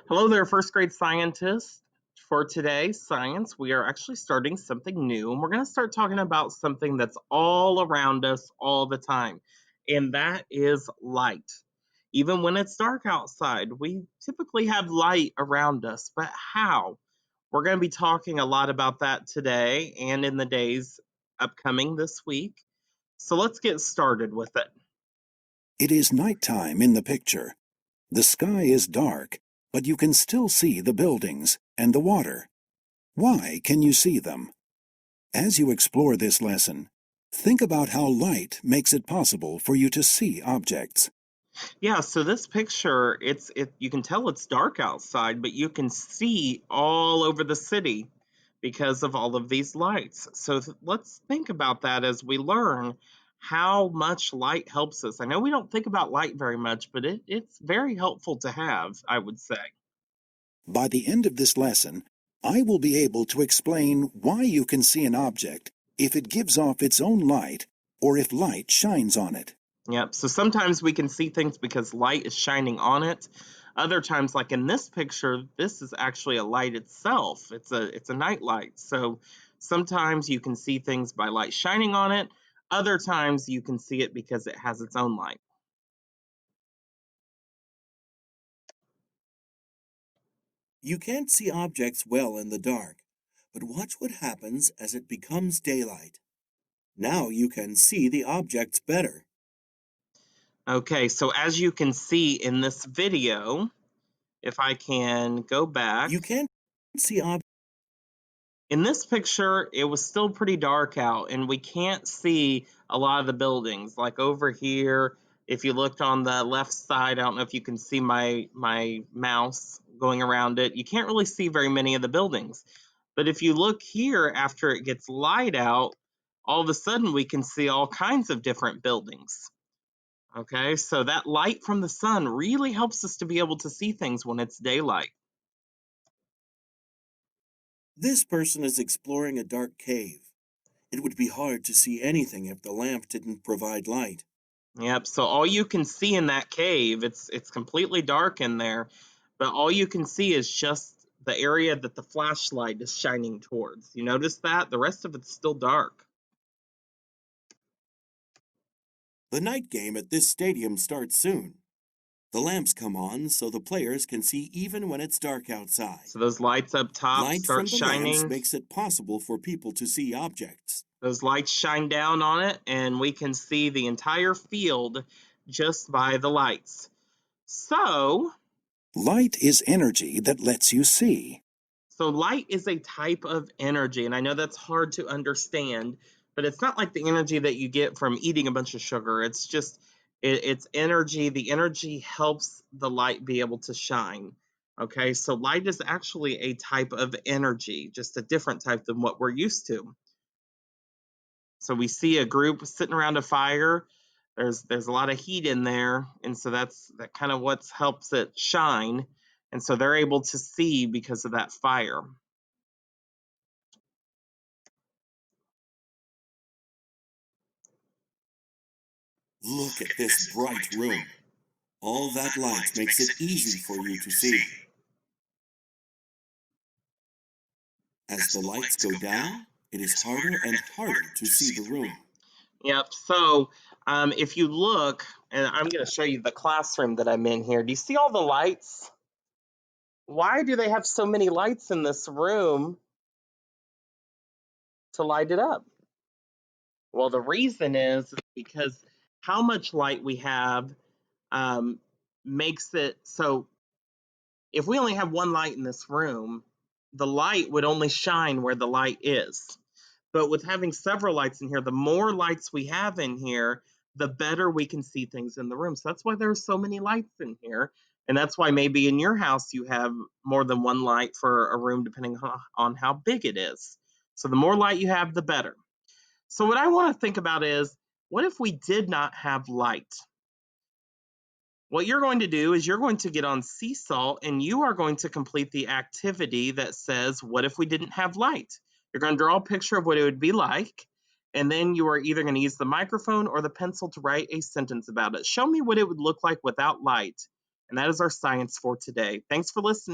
Hello there, first grade scientists. For today's science, we are actually starting something new, and we're going to start talking about something that's all around us all the time, and that is light. Even when it's dark outside, we typically have light around us, but how? We're going to be talking a lot about that today and in the days upcoming this week. So let's get started with it. It is nighttime in the picture. The sky is dark, but you can still see the buildings and the water. Why can you see them? As you explore this lesson, think about how light makes it possible for you to see objects. Yeah, so this picture, you can tell it's dark outside, but you can see all over the city because of all of these lights. So let's think about that as we learn how much light helps us. I know we don't think about light very much, but it's very helpful to have, I would say. By the end of this lesson, I will be able to explain why you can see an object if it gives off its own light or if light shines on it. Yep. So sometimes we can see things because light is shining on it. Other times, like in this picture, this is actually a light itself. It's a night light. So sometimes you can see things by light shining on it. Other times you can see it because it has its own light. You can't see objects well in the dark, but watch what happens as it becomes daylight. Now you can see the objects better. Okay, so as you can see in this video, if I can go back, You can't see objects. in this picture, it was still pretty dark out, and we can't see a lot of the buildings. Like over here, if you looked on the left side, I don't know if you can see my mouse going around it. You can't really see very many of the buildings. But if you look here after it gets light out, all of a sudden we can see all kinds of different buildings. Okay, so that light from the sun really helps us to be able to see things when it's daylight. This person is exploring a dark cave. It would be hard to see anything if the lamp didn't provide light. Yep. So all you can see in that cave, it's completely dark in there, but all you can see is just the area that the flashlight is shining towards. You notice that? The rest of it's still dark. The night game at this stadium starts soon. The lamps come on so the players can see even when it's dark outside. So those lights up top Light start from the lamps shining. makes it possible for people to see objects. Those lights shine down on it, and we can see the entire field just by the lights. So, Light is energy that lets you see. So light is a type of energy, and I know that's hard to understand, but it's not like the energy that you get from eating a bunch of sugar. It's just it's energy. The energy helps the light be able to shine. Okay, so light is actually a type of energy, just a different type than what we're used to. So we see a group sitting around a fire. There's a lot of heat in there, and so that kind of what helps it shine. And so they're able to see because of that fire. Look at this bright room. All that light makes it easy for you to see. As the lights go down, it is harder and harder to see the room. Yep. So if you look, and I'm going to show you the classroom that I'm in here. Do you see all the lights? Why do they have so many lights in this room to light it up? Well, the reason is because how much light we have um, makes it so if we only have one light in this room, the light would only shine where the light is. But with having several lights in here, the more lights we have in here, the better we can see things in the room. So that's why there are so many lights in here. And that's why maybe in your house you have more than one light for a room, depending on how big it is. So the more light you have, the better. So what I want to think about is what if we did not have light? What you're going to do is you're going to get on Seesaw and you are going to complete the activity that says, what if we didn't have light? You're going to draw a picture of what it would be like, and then you are either going to use the microphone or the pencil to write a sentence about it. Show me what it would look like without light. And that is our science for today. Thanks for listening.